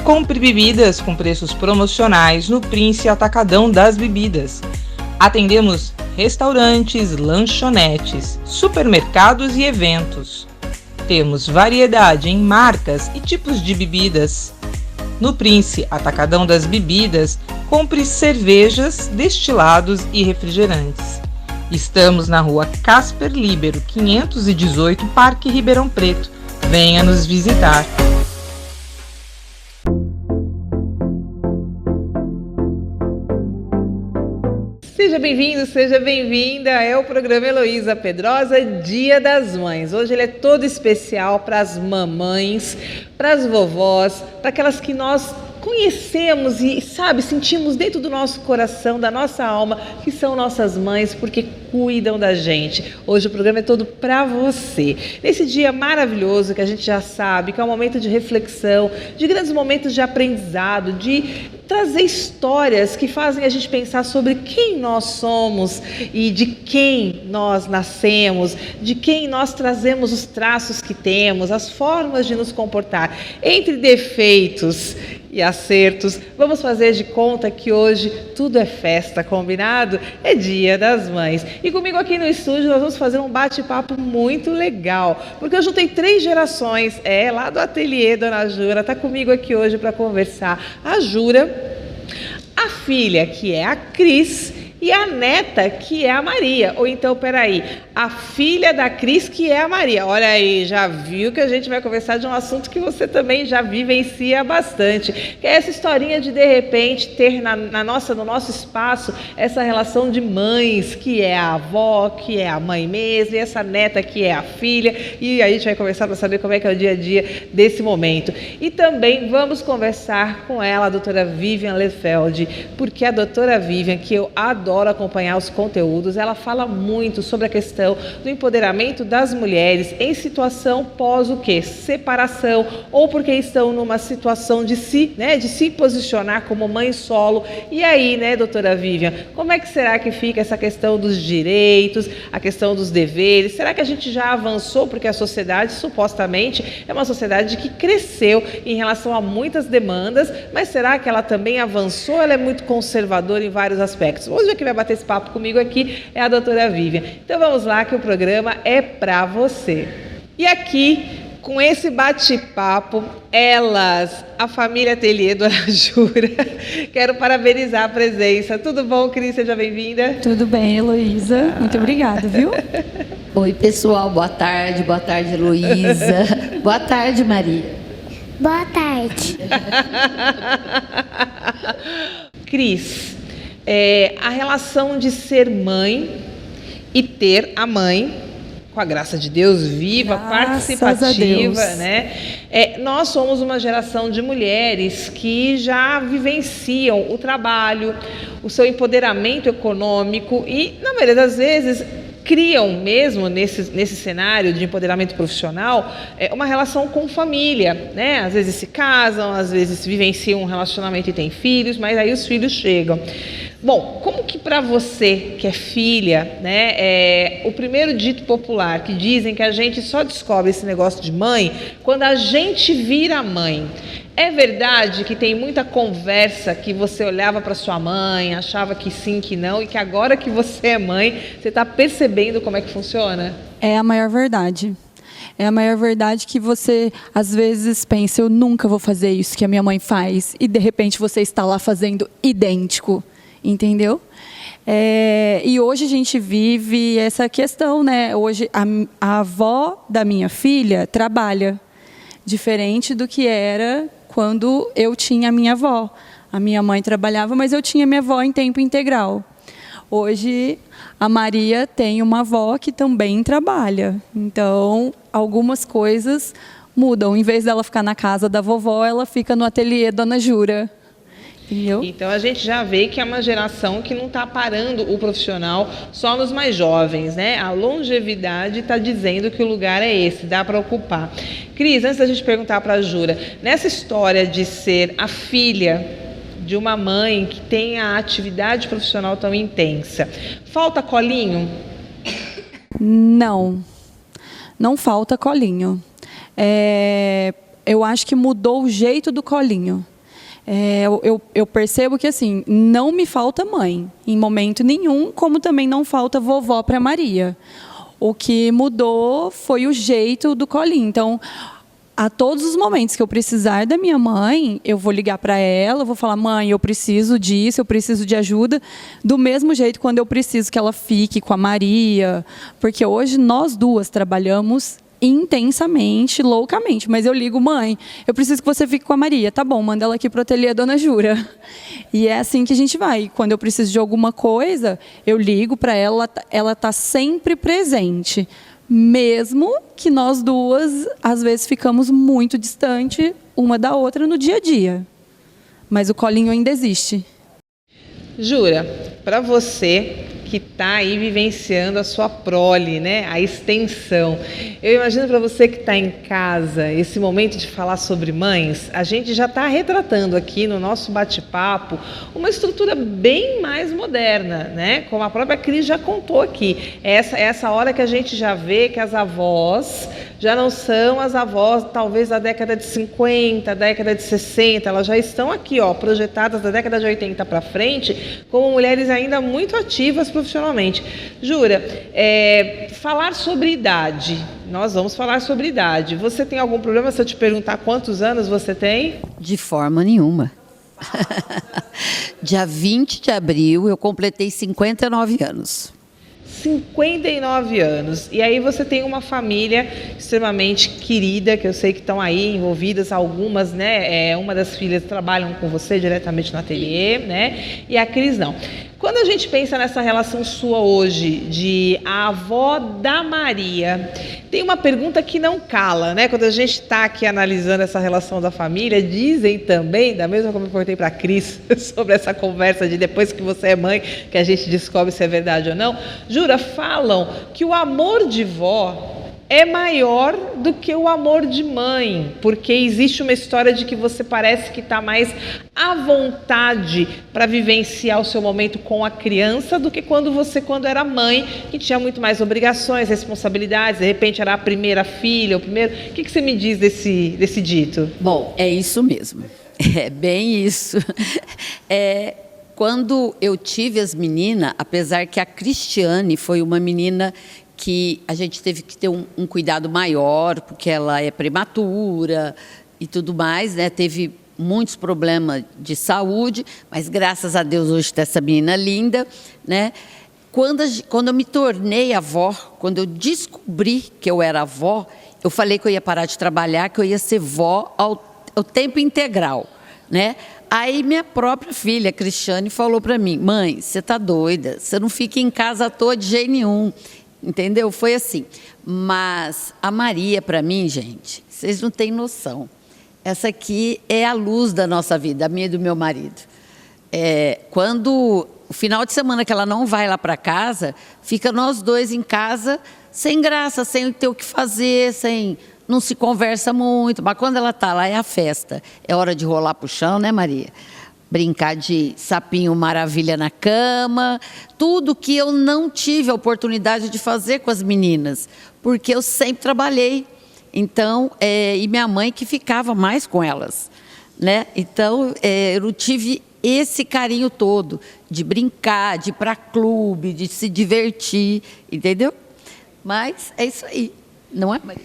Compre bebidas com preços promocionais no Prince Atacadão das Bebidas. Atendemos restaurantes, lanchonetes, supermercados e eventos. Temos variedade em marcas e tipos de bebidas. No Prince Atacadão das Bebidas, compre cervejas, destilados e refrigerantes. Estamos na rua Casper Líbero, 518, Parque Ribeirão Preto. Venha nos visitar. Seja bem-vindo, seja bem-vinda. É o programa Heloísa Pedrosa, Dia das Mães. Hoje ele é todo especial para as mamães, para as vovós, para aquelas que nós conhecemos e, sentimos dentro do nosso coração, da nossa alma, que são nossas mães, porque cuidam da gente. Hoje o programa é todo para você. Nesse dia maravilhoso que a gente já sabe, que é um momento de reflexão, de grandes momentos de aprendizado, de trazer histórias que fazem a gente pensar sobre quem nós somos e de quem nós nascemos, de quem nós trazemos os traços que temos, as formas de nos comportar. Entre defeitos e acertos, vamos fazer de conta que hoje tudo é festa, combinado? É Dia das Mães. E comigo aqui no estúdio nós vamos fazer um bate-papo muito legal, porque eu juntei 3 gerações, lá do ateliê Dona Jura, está comigo aqui hoje para conversar. A Jura, a filha, que é a Cris, e a neta, que é a Maria. Ou então, peraí, a filha da Cris, que é a Maria. Olha aí, já viu que a gente vai conversar de um assunto que você também já vivencia bastante, que é essa historinha de repente, ter no nosso espaço, essa relação de mães, que é a avó, que é a mãe mesmo, e essa neta, que é a filha. E aí a gente vai conversar para saber como é que é o dia a dia desse momento. E também vamos conversar com ela, a doutora Vivian Lefeld, porque a doutora Vivian, que eu adoro acompanhar os conteúdos, ela fala muito sobre a questão do empoderamento das mulheres em situação pós o quê? Separação, ou porque estão numa situação de se posicionar como mãe solo. E aí, doutora Vivian, como é que será que fica essa questão dos direitos, a questão dos deveres? Será que a gente já avançou? Porque a sociedade, supostamente, é uma sociedade que cresceu em relação a muitas demandas, mas será que ela também avançou? Ela é muito conservadora em vários aspectos. Hoje que vai bater esse papo comigo aqui é a doutora Vivian. Então vamos lá, que o programa é para você. E aqui, com esse bate-papo, elas, a família Ateliê Dona Jura, quero parabenizar a presença. Tudo bom, Cris? Seja bem-vinda. Tudo bem, Heloísa. Muito obrigada, viu? Oi, pessoal. Boa tarde, Heloísa. Boa tarde, Maria. Boa tarde. Cris, a relação de ser mãe e ter a mãe, com a graça de Deus, viva, participativa, nós somos uma geração de mulheres que já vivenciam o trabalho, o seu empoderamento econômico e, na maioria das vezes, criam mesmo nesse cenário de empoderamento profissional uma relação com família, Às vezes se casam, às vezes vivenciam um relacionamento e têm filhos, mas aí os filhos chegam. Bom, como que para você, que é filha, o primeiro dito popular que dizem que a gente só descobre esse negócio de mãe quando a gente vira mãe. É verdade que tem muita conversa que você olhava para sua mãe, achava que sim, que não, e que agora que você é mãe, você está percebendo como é que funciona? É a maior verdade. É a maior verdade que você, às vezes, pensa, eu nunca vou fazer isso que a minha mãe faz, e de repente você está lá fazendo idêntico. Entendeu? E hoje a gente vive essa questão, Hoje a avó da minha filha trabalha, diferente do que era quando eu tinha a minha avó. A minha mãe trabalhava, mas eu tinha minha avó em tempo integral. Hoje a Maria tem uma avó que também trabalha. Então, algumas coisas mudam. Em vez dela ficar na casa da vovó, ela fica no ateliê Dona Jura. Entendeu? Então a gente já vê que é uma geração que não está parando o profissional só nos mais jovens, A longevidade está dizendo que o lugar é esse, dá para ocupar. Cris, antes da gente perguntar para a Jura, nessa história de ser a filha de uma mãe que tem a atividade profissional tão intensa, falta colinho? Não falta colinho. Eu acho que mudou o jeito do colinho. Eu percebo que, assim, não me falta mãe, em momento nenhum, como também não falta vovó para Maria. O que mudou foi o jeito do colinho. Então, a todos os momentos que eu precisar da minha mãe, eu vou ligar para ela, eu vou falar: mãe, eu preciso disso, eu preciso de ajuda. Do mesmo jeito, quando eu preciso que ela fique com a Maria, porque hoje nós duas trabalhamos intensamente, loucamente, mas eu ligo: mãe, eu preciso que você fique com a Maria. Tá bom, manda ela aqui pro ateliê Dona Jura. E é assim que a gente vai. Quando eu preciso de alguma coisa, eu ligo para ela, ela tá sempre presente. Mesmo que nós duas, às vezes, ficamos muito distante uma da outra no dia a dia. Mas o colinho ainda existe. Jura, para você que está aí vivenciando a sua prole, né? A extensão. Eu imagino para você que está em casa, esse momento de falar sobre mães, a gente já está retratando aqui no nosso bate-papo uma estrutura bem mais moderna, né? Como a própria Cris já contou aqui. Essa hora que a gente já vê que as avós já não são as avós talvez da década de 50, década de 60, elas já estão aqui, ó, projetadas da década de 80 para frente, como mulheres ainda muito ativas profissionalmente. Jura, falar sobre idade, nós vamos falar sobre idade. Você tem algum problema se eu te perguntar quantos anos você tem? De forma nenhuma. Dia 20 de abril eu completei 59 anos. 59 anos. E aí você tem uma família extremamente querida, que eu sei que estão aí envolvidas, algumas, né? Uma das filhas trabalham com você diretamente no ateliê, né? E a Cris não. Quando a gente pensa nessa relação sua hoje, de a avó da Maria, tem uma pergunta que não cala, né? Quando a gente está aqui analisando essa relação da família, dizem também, da mesma como eu perguntei para a Cris, sobre essa conversa de depois que você é mãe, que a gente descobre se é verdade ou não, Jura, falam que o amor de vó é maior do que o amor de mãe, porque existe uma história de que você parece que está mais à vontade para vivenciar o seu momento com a criança do que quando era mãe, que tinha muito mais obrigações, responsabilidades, de repente era a primeira filha, o primeiro. O que você me diz desse dito? Bom, é isso mesmo, é bem isso. Quando eu tive as meninas, apesar que a Cristiane foi uma menina que a gente teve que ter um cuidado maior, porque ela é prematura e tudo mais, né? Teve muitos problemas de saúde, mas graças a Deus hoje está essa menina linda, né? Quando eu me tornei avó, quando eu descobri que eu era avó, eu falei que eu ia parar de trabalhar, que eu ia ser vó ao tempo integral, né? Aí minha própria filha, Cristiane, falou para mim: mãe, você tá doida, você não fica em casa à toa de jeito nenhum. Entendeu? Foi assim. Mas a Maria, para mim, gente, vocês não têm noção. Essa aqui é a luz da nossa vida, a minha e do meu marido. Quando o final de semana que ela não vai lá para casa, fica nós dois em casa, sem graça, sem ter o que fazer, não se conversa muito. Mas quando ela está lá, é a festa. É hora de rolar para o chão, né, Maria? Brincar de sapinho maravilha na cama, tudo que eu não tive a oportunidade de fazer com as meninas, porque eu sempre trabalhei. Então, e minha mãe que ficava mais com elas, né? Então, eu não tive esse carinho todo de brincar, de ir para clube, de se divertir, entendeu? Mas é isso aí, não é, Maria?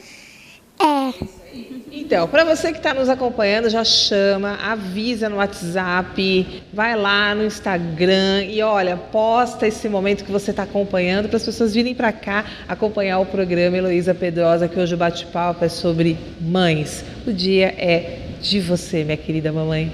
É. Então, para você que está nos acompanhando, já chama, avisa no WhatsApp, vai lá no Instagram e olha, posta esse momento que você está acompanhando para as pessoas virem para cá acompanhar o programa Heloísa Pedrosa, que hoje o bate-papo é sobre mães. O dia é de você, minha querida mamãe.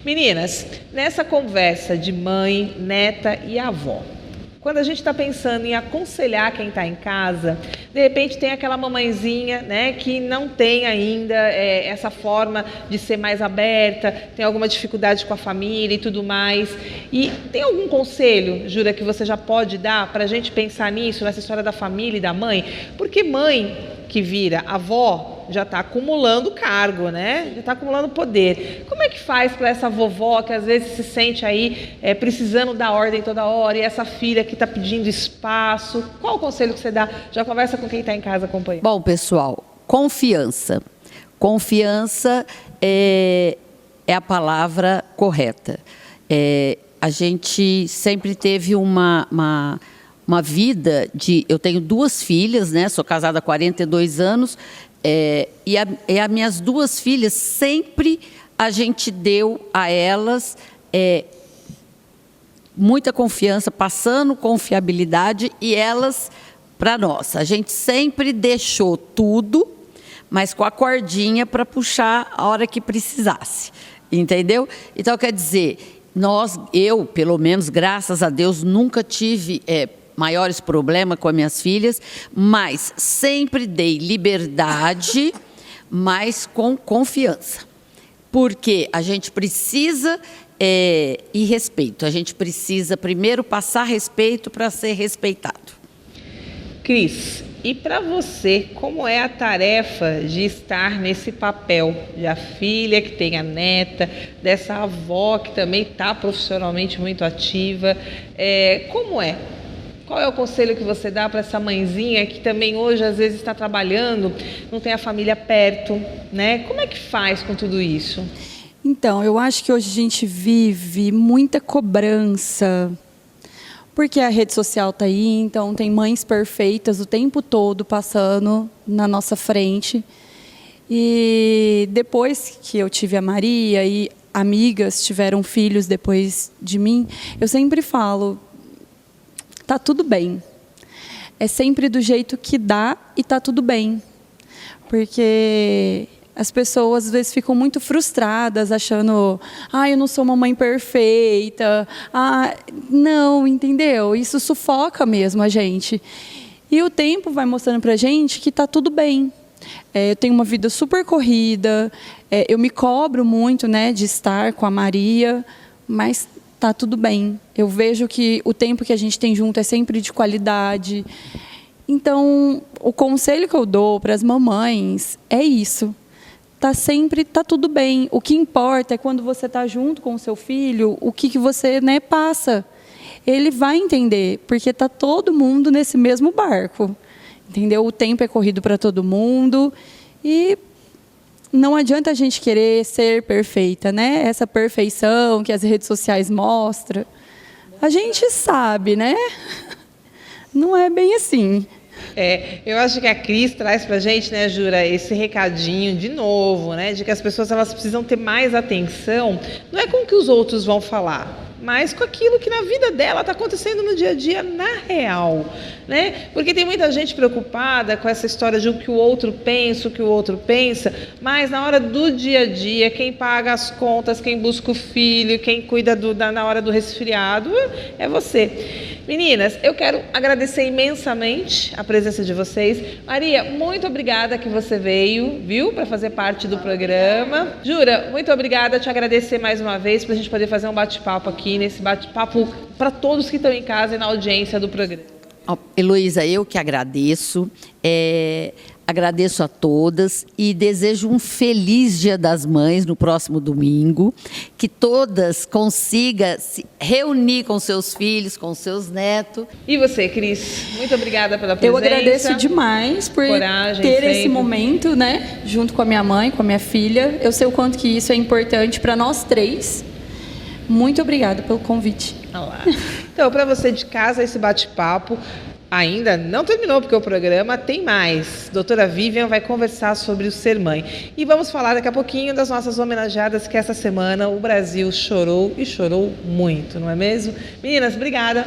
Meninas, nessa conversa de mãe, neta e avó, quando a gente está pensando em aconselhar quem está em casa, de repente tem aquela mamãezinha, né, que não tem ainda essa forma de ser mais aberta, tem alguma dificuldade com a família e tudo mais. E tem algum conselho, Jura, que você já pode dar para a gente pensar nisso, nessa história da família e da mãe? Porque mãe que vira avó já está acumulando cargo, né? Já está acumulando poder. Como é que faz para essa vovó que às vezes se sente aí precisando dar ordem toda hora e essa filha que está pedindo espaço? Qual o conselho que você dá? Já conversa com quem está em casa acompanhando. Bom, pessoal, confiança. Confiança é a palavra correta. A gente sempre teve uma vida de... Eu tenho 2 filhas, né? Sou casada há 42 anos. E as minhas 2 filhas, sempre a gente deu a elas muita confiança, passando confiabilidade, e elas para nós. A gente sempre deixou tudo, mas com a cordinha para puxar a hora que precisasse, entendeu? Então, quer dizer, eu, pelo menos, graças a Deus, nunca tive maiores problemas com as minhas filhas, mas sempre dei liberdade, mas com confiança. Porque a gente precisa e respeito. A gente precisa primeiro passar respeito para ser respeitado. Cris, e para você, como é a tarefa de estar nesse papel de a filha que tem a neta, dessa avó que também está profissionalmente muito ativa? Como é? Qual é o conselho que você dá para essa mãezinha que também hoje às vezes está trabalhando, não tem a família perto, né? Como é que faz com tudo isso? Então, eu acho que hoje a gente vive muita cobrança, porque a rede social está aí, então tem mães perfeitas o tempo todo passando na nossa frente. E depois que eu tive a Maria e amigas tiveram filhos depois de mim, eu sempre falo, tá tudo bem. É sempre do jeito que dá e tá tudo bem. Porque as pessoas às vezes ficam muito frustradas, achando, eu não sou uma mãe perfeita. Não, entendeu? Isso sufoca mesmo a gente. E o tempo vai mostrando pra gente que tá tudo bem. Eu tenho uma vida super corrida, eu me cobro muito, né, de estar com a Maria, mas tá tudo bem. Eu vejo que o tempo que a gente tem junto é sempre de qualidade. Então, o conselho que eu dou para as mamães é isso. Tá tudo bem. O que importa é quando você está junto com o seu filho, o que você, né, passa. Ele vai entender, porque tá todo mundo nesse mesmo barco. Entendeu? O tempo é corrido para todo mundo e não adianta a gente querer ser perfeita, né? Essa perfeição que as redes sociais mostram, a gente sabe, né? Não é bem assim. Eu acho que a Cris traz pra gente, né, Jura, esse recadinho de novo, né, de que as pessoas elas precisam ter mais atenção, não é com o que os outros vão falar, mas com aquilo que na vida dela está acontecendo no dia a dia, na real, né? Porque tem muita gente preocupada com essa história de o que o outro pensa, mas na hora do dia a dia, quem paga as contas, quem busca o filho, quem cuida na hora do resfriado, é você. Meninas, eu quero agradecer imensamente a presença de vocês. Maria, muito obrigada que você veio, viu, para fazer parte do programa. Jura, muito obrigada, te agradecer mais uma vez para a gente poder fazer um bate-papo aqui, nesse bate-papo para todos que estão em casa e na audiência do programa. Heloísa, eu que agradeço. Agradeço a todas e desejo um feliz Dia das Mães no próximo domingo, que todas consigam se reunir com seus filhos, com seus netos. E você, Cris? Muito obrigada pela presença. Eu agradeço demais por ter esse momento, né, junto com a minha mãe, com a minha filha. Eu sei o quanto que isso é importante para nós 3. Muito obrigada pelo convite. Então, para você de casa, esse bate-papo ainda não terminou, porque o programa tem mais. Doutora Vivian vai conversar sobre o ser mãe. E vamos falar daqui a pouquinho das nossas homenageadas, que essa semana o Brasil chorou e chorou muito, não é mesmo? Meninas, obrigada.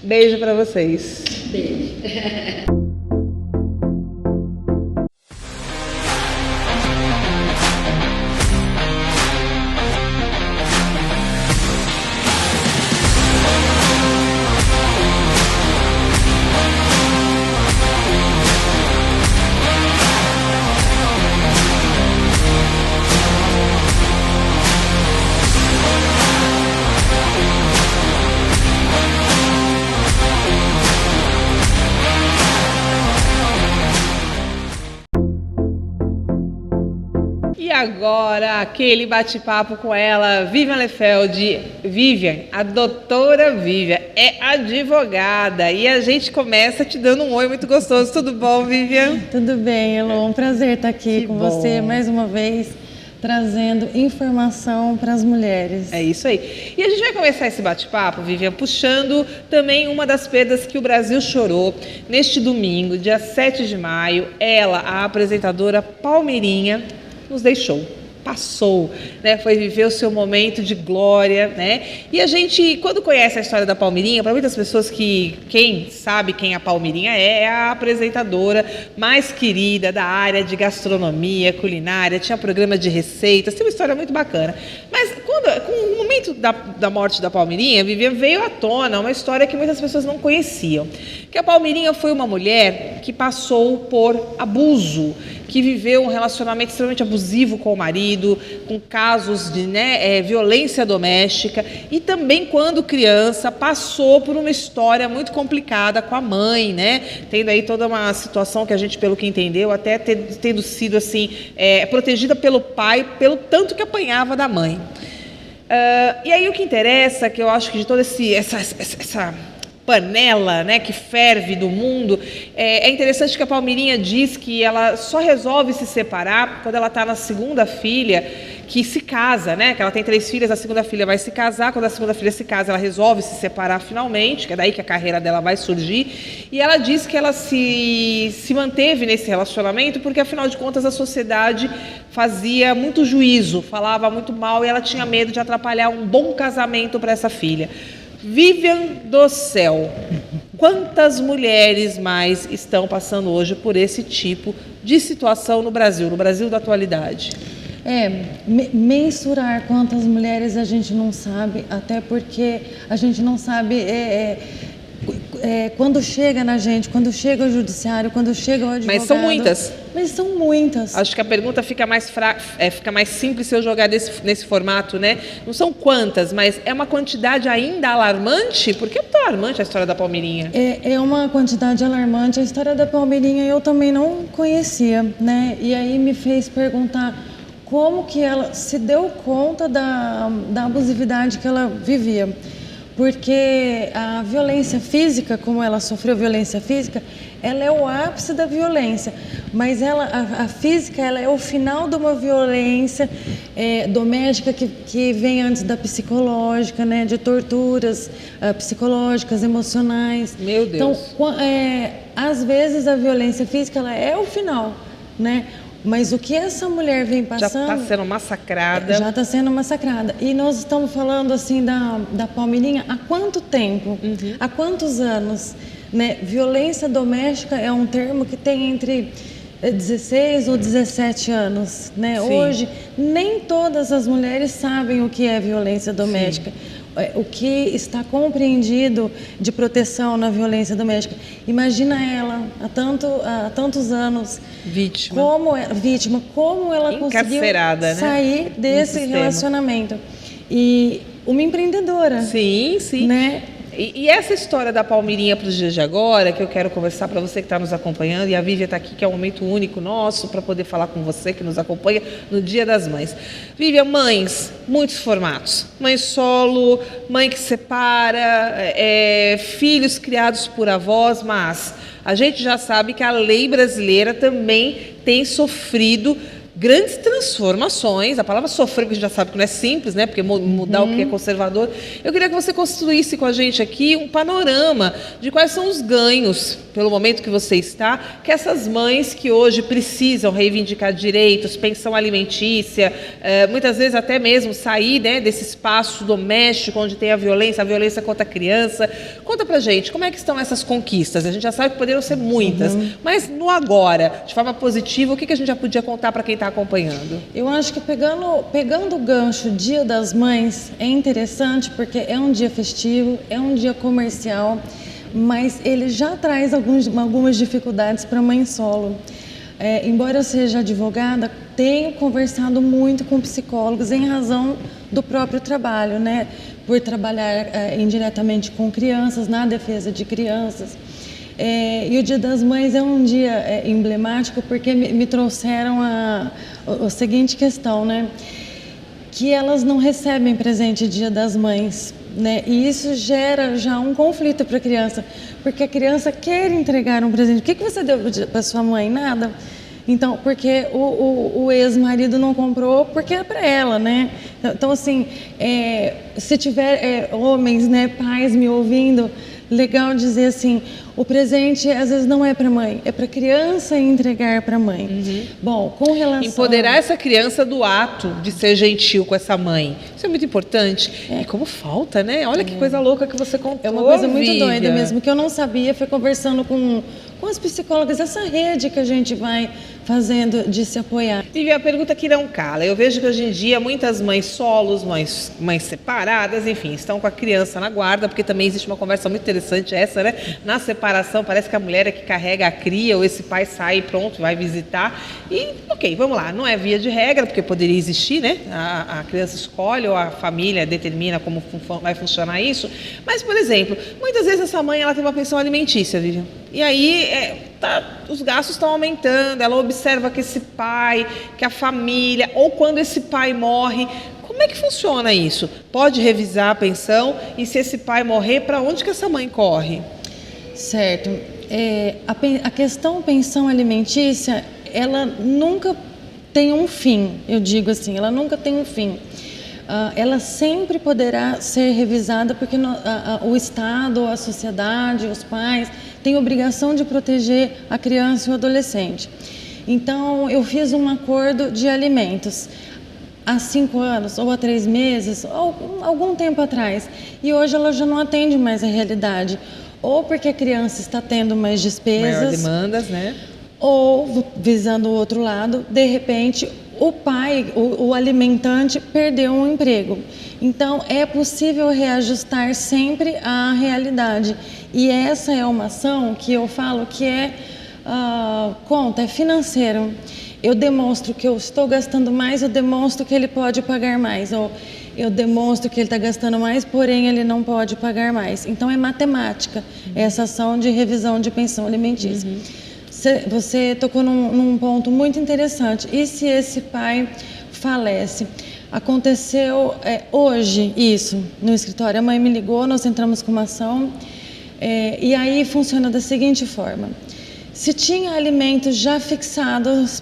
Beijo para vocês. Beijo. agora, aquele bate-papo com ela, Vivian Lefeld. Vivian, a doutora Vivian é advogada e a gente começa te dando um oi muito gostoso. Tudo bom, Vivian? Tudo bem, Elô. Um prazer estar aqui Que com bom. você mais uma vez, trazendo informação para as mulheres. É isso aí. E a gente vai começar esse bate-papo, Vivian, puxando também uma das perdas que o Brasil chorou neste domingo, dia 7 de maio. Ela, a apresentadora Palmeirinha, nos deixou, passou, né? Foi viver o seu momento de glória, né? E a gente, quando conhece a história da Palmeirinha, para muitas pessoas que quem sabe quem a Palmeirinha é a apresentadora mais querida da área de gastronomia, culinária, tinha programa de receitas, tem uma história muito bacana. Mas com o momento da morte da Palmeirinha, Vivian, veio à tona uma história que muitas pessoas não conheciam. Que a Palmeirinha foi uma mulher que passou por abuso, que viveu um relacionamento extremamente abusivo com o marido, com casos de violência doméstica e também, quando criança, passou por uma história muito complicada com a mãe, né? Tendo aí toda uma situação que a gente, pelo que entendeu, até tendo sido assim, protegida pelo pai, pelo tanto que apanhava da mãe. E aí o que interessa, que eu acho que de toda essa panela, né, que ferve do mundo, é interessante que a Palmeirinha diz que ela só resolve se separar quando ela está na segunda filha, que se casa, né, que ela tem 3 filhas, a segunda filha vai se casar, quando a segunda filha se casa, ela resolve se separar finalmente, que é daí que a carreira dela vai surgir, e ela diz que ela se manteve nesse relacionamento porque, afinal de contas, a sociedade fazia muito juízo, falava muito mal e ela tinha medo de atrapalhar um bom casamento para essa filha. Vivian do céu, quantas mulheres mais estão passando hoje por esse tipo de situação no Brasil da atualidade? Mensurar quantas mulheres a gente não sabe, até porque a gente não sabe quando chega na gente, quando chega o judiciário, quando chega o advogado. Mas são muitas. Mas são muitas. Acho que a pergunta fica mais simples se eu jogar nesse formato, né? Não são quantas, mas é uma quantidade ainda alarmante? Por que é tão alarmante a história da Palmeirinha? É uma quantidade alarmante. A história da Palmeirinha eu também não conhecia, né? E aí me fez perguntar como que ela se deu conta da abusividade que ela vivia. Porque a violência física, como ela sofreu violência física, ela é o ápice da violência, mas a física ela é o final de uma violência doméstica que vem antes da psicológica, né, de torturas psicológicas, emocionais. Meu Deus. Então, às vezes a violência física ela é o final, né? Mas o que essa mulher vem passando... Já está sendo massacrada. Já está sendo massacrada. E nós estamos falando assim da Palmeirinha há quanto tempo? Uhum. Há quantos anos? Né? Violência doméstica é um termo que tem entre 16 ou 17 anos. Né? Hoje, nem todas as mulheres sabem o que é violência doméstica. Sim. O que está compreendido de proteção na violência doméstica. Imagina ela, há tantos anos, vítima, como ela conseguiu sair desse relacionamento. E uma empreendedora. Sim, sim. Né? E essa história da Palmeirinha para os dias de agora, que eu quero conversar para você que está nos acompanhando, e a Vivian está aqui, que é um momento único nosso para poder falar com você que nos acompanha no Dia das Mães. Vivian, mães, muitos formatos. Mãe solo, mãe que separa, filhos criados por avós, mas a gente já sabe que a lei brasileira também tem sofrido grandes transformações. A palavra sofrer, que a gente já sabe que não é simples, né? Porque mudar o que é conservador. Eu queria que você construísse com a gente aqui um panorama de quais são os ganhos, pelo momento que você está, que essas mães que hoje precisam reivindicar direitos, pensão alimentícia, muitas vezes até mesmo sair, né, desse espaço doméstico onde tem a violência contra a criança. Conta pra gente, como é que estão essas conquistas? A gente já sabe que poderiam ser muitas, mas no agora, de forma positiva, o que a gente já podia contar para quem está acompanhando? Eu acho que pegando o gancho Dia das Mães é interessante porque é um dia festivo, é um dia comercial, mas ele já traz algumas dificuldades para a mãe solo. Embora eu seja advogada, tenho conversado muito com psicólogos em razão do próprio trabalho, né? Por trabalhar indiretamente com crianças, na defesa de crianças. E o Dia das Mães é um dia emblemático porque me trouxeram a seguinte questão, né? Que elas não recebem presente Dia das Mães, né? E isso gera já um conflito para a criança, porque a criança quer entregar um presente. O que você deu para sua mãe? Nada. Então, porque o ex-marido não comprou, porque é para ela, né? Então, assim, se tiver homens, né, pais me ouvindo, legal dizer assim, o presente às vezes não é para a mãe, é para a criança entregar para a mãe. Uhum. Bom, com relação... Empoderar essa criança do ato de ser gentil com essa mãe. Isso é muito importante. E como falta, né? Olha que coisa louca que você contou, É uma coisa muito Vivian. doida mesmo, que eu não sabia, foi conversando com as psicólogas, essa rede que a gente vai fazendo de se apoiar. Vivian, a pergunta que não cala. Eu vejo que hoje em dia muitas mães solos, mães separadas, enfim, estão com a criança na guarda, porque também existe uma conversa muito interessante essa, né? Na separação, parece que a mulher é que carrega a cria, ou esse pai sai e pronto, vai visitar. E, ok, vamos lá, não é via de regra, porque poderia existir, né? A criança escolhe ou a família determina como vai funcionar isso. Mas, por exemplo, muitas vezes essa mãe ela tem uma pensão alimentícia, Vivian. E aí os gastos estão aumentando, ela observa que esse pai, que a família, ou quando esse pai morre, como é que funciona isso? Pode revisar a pensão e se esse pai morrer, para onde que essa mãe corre? Certo. A questão pensão alimentícia, ela nunca tem um fim, eu digo assim, ela nunca tem um fim. Ela sempre poderá ser revisada porque o Estado, a sociedade, os pais têm obrigação de proteger a criança e o adolescente. Então, eu fiz um acordo de alimentos há 5 anos ou há 3 meses, ou algum tempo atrás, e hoje ela já não atende mais a realidade, ou porque a criança está tendo mais despesas, maior demandas, né? Ou, visando o outro lado, de repente, o pai, o alimentante, perdeu um emprego. Então, é possível reajustar sempre à realidade. E essa é uma ação que eu falo que é financeiro. Eu demonstro que eu estou gastando mais, eu demonstro que ele pode pagar mais. Ou eu demonstro que ele está gastando mais, porém ele não pode pagar mais. Então, é matemática, essa ação de revisão de pensão alimentícia. Você tocou num ponto muito interessante. E se esse pai falece? Aconteceu hoje isso no escritório. A mãe me ligou, nós entramos com uma ação. E aí funciona da seguinte forma. Se tinha alimentos já fixados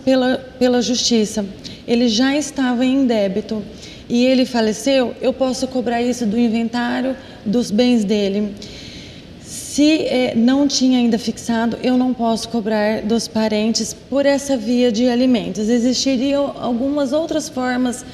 pela justiça, ele já estava em débito e ele faleceu, eu posso cobrar isso do inventário dos bens dele. Se não tinha ainda fixado, eu não posso cobrar dos parentes por essa via de alimentos. Existiriam algumas outras formas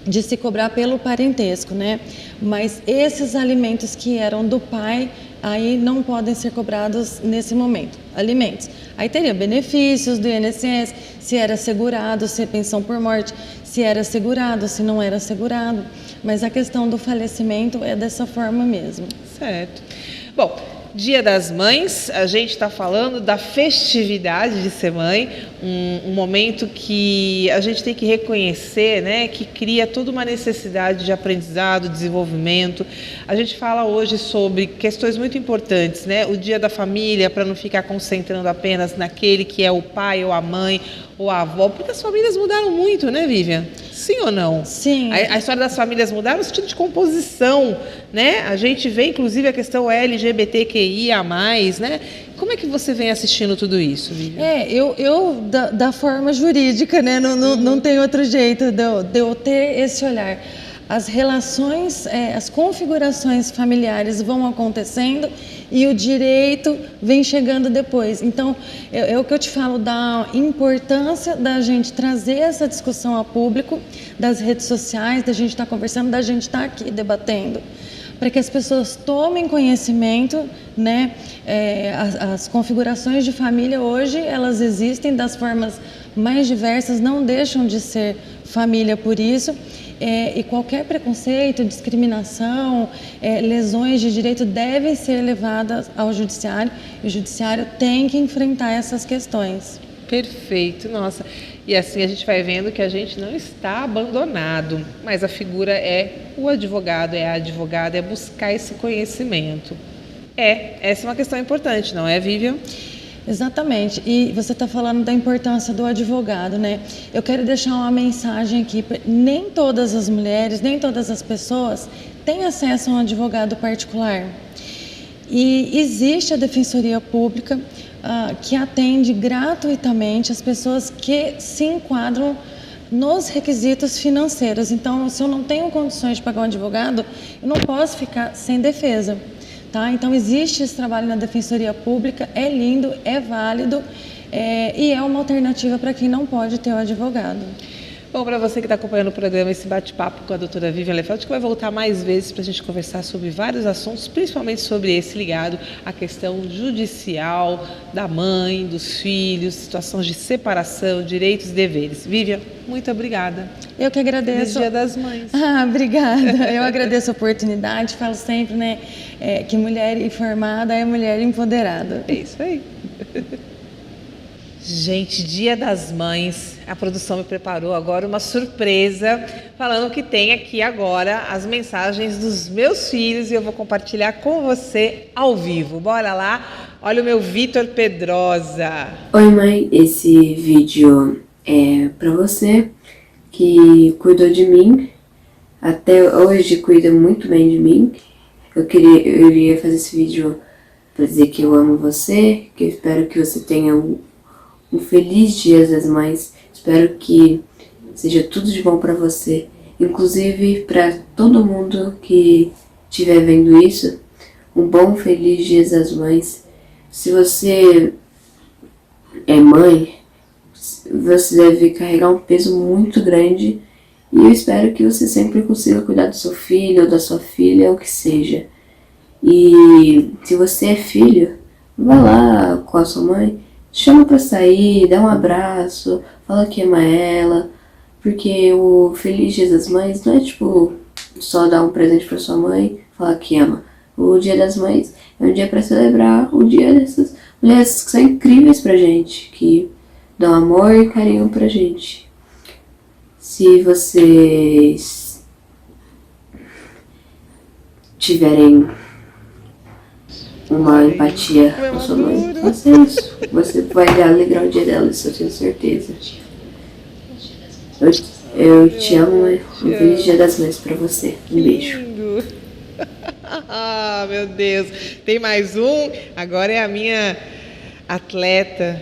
de se cobrar pelo parentesco, né? Mas esses alimentos que eram do pai, aí não podem ser cobrados nesse momento, alimentos. Aí teria benefícios do INSS, se era segurado, se é pensão por morte, se era segurado, se não era segurado. Mas a questão do falecimento é dessa forma mesmo. Certo. Bom, Dia das Mães, a gente está falando da festividade de ser mãe, um momento que a gente tem que reconhecer, né, que cria toda uma necessidade de aprendizado, desenvolvimento. A gente fala hoje sobre questões muito importantes, né, o Dia da Família, para não ficar concentrando apenas naquele que é o pai ou a mãe ou a avó, porque as famílias mudaram muito, né, Vivian? Sim ou não? Sim. A história das famílias mudaram no sentido de composição, né? A gente vê, inclusive, a questão LGBTQIA+, né? Como é que você vem assistindo tudo isso, Vivian? Eu da forma jurídica, né? Não tem outro jeito de eu ter esse olhar. As relações, as configurações familiares vão acontecendo e o direito vem chegando depois. Então, é o que eu te falo da importância da gente trazer essa discussão ao público, das redes sociais, da gente estar conversando, da gente estar aqui debatendo, para que as pessoas tomem conhecimento, né? As configurações de família hoje, elas existem das formas mais diversas, não deixam de ser família por isso. E qualquer preconceito, discriminação, lesões de direito devem ser levadas ao judiciário, e o judiciário tem que enfrentar essas questões. Perfeito, nossa. E assim a gente vai vendo que a gente não está abandonado, mas a figura é o advogado, é a advogada, é buscar esse conhecimento. Essa é uma questão importante, não é, Vivian? Exatamente. E você está falando da importância do advogado, né? Eu quero deixar uma mensagem aqui. Nem todas as mulheres, nem todas as pessoas têm acesso a um advogado particular. E existe a Defensoria Pública que atende gratuitamente as pessoas que se enquadram nos requisitos financeiros. Então, se eu não tenho condições de pagar um advogado, eu não posso ficar sem defesa. Tá? Então, existe esse trabalho na Defensoria Pública, é lindo, é válido e é uma alternativa para quem não pode ter o advogado. Bom, para você que está acompanhando o programa, esse bate-papo com a doutora Vivian Lefeld, que vai voltar mais vezes para a gente conversar sobre vários assuntos, principalmente sobre esse ligado à questão judicial da mãe, dos filhos, situações de separação, direitos e deveres. Vivian, muito obrigada. Eu que agradeço. Feliz Dia das Mães. Obrigada. Eu agradeço a oportunidade, falo sempre, né, que mulher informada é mulher empoderada. É isso aí. Gente, Dia das Mães, a produção me preparou agora uma surpresa, falando que tem aqui agora as mensagens dos meus filhos e eu vou compartilhar com você ao vivo. Bora lá? Olha o meu Vitor Pedrosa. Oi, mãe, esse vídeo é pra você que cuidou de mim, até hoje cuida muito bem de mim. Eu iria fazer esse vídeo pra dizer que eu amo você, que eu espero que você tenha um feliz Dia das Mães. Espero que seja tudo de bom para você, inclusive para todo mundo que estiver vendo isso. Um bom, feliz Dia das Mães. Se você é mãe, você deve carregar um peso muito grande e eu espero que você sempre consiga cuidar do seu filho ou da sua filha, o que seja. E se você é filho, vá lá com a sua mãe, chama pra sair, dá um abraço, fala que ama ela, porque o Feliz Dia das Mães não é tipo só dar um presente pra sua mãe, falar que ama. O Dia das Mães é um dia pra celebrar o dia dessas mulheres que são incríveis pra gente, que dão amor e carinho pra gente. Se vocês tiverem uma empatia com sua mãe, faça isso. Você vai alegrar o dia dela, isso eu tenho certeza. Eu te amo, mãe. Um feliz Dia das Mães pra você. Um beijo. Lindo. Ah, meu Deus. Tem mais um? Agora é a minha atleta,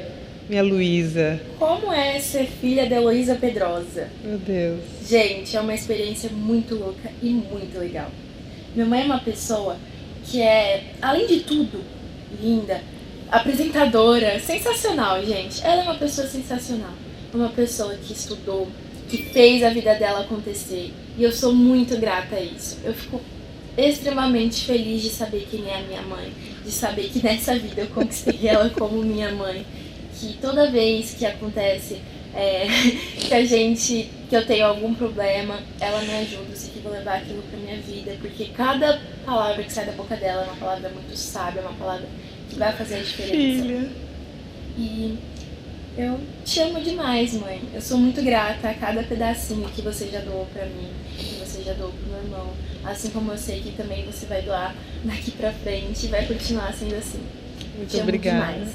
minha Luísa. Como é ser filha da Heloísa Pedrosa? Meu Deus. Gente, é uma experiência muito louca e muito legal. Minha mãe é uma pessoa que é, além de tudo, linda, apresentadora, sensacional, gente. Ela é uma pessoa sensacional. Uma pessoa que estudou, que fez a vida dela acontecer. E eu sou muito grata a isso. Eu fico extremamente feliz de saber quem é a minha mãe, de saber que nessa vida eu conquistei ela como minha mãe. Que toda vez que acontece que eu tenho algum problema, ela me ajuda, eu sei que vou levar aquilo pra minha vida, porque cada palavra que sai da boca dela é uma palavra muito sábia, é uma palavra que vai fazer a diferença. Filha. E eu te amo demais, mãe. Eu sou muito grata a cada pedacinho que você já doou pra mim, que você já doou pro meu irmão, assim como eu sei que também você vai doar daqui pra frente e vai continuar sendo assim. Muito te amo obrigada. demais.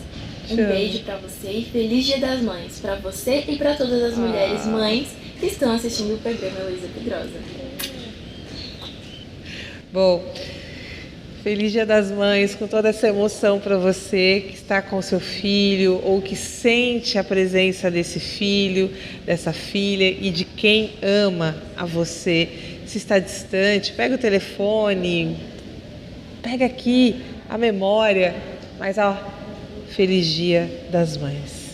Um beijo pra você e feliz Dia das Mães pra você e pra todas as mulheres mães que estão assistindo o programa Heloísa Pedrosa. Bom, feliz Dia das Mães, com toda essa emoção para você que está com seu filho ou que sente a presença desse filho, dessa filha e de quem ama a você. Se está distante, pega o telefone, pega aqui a memória, mas ó, feliz Dia das Mães.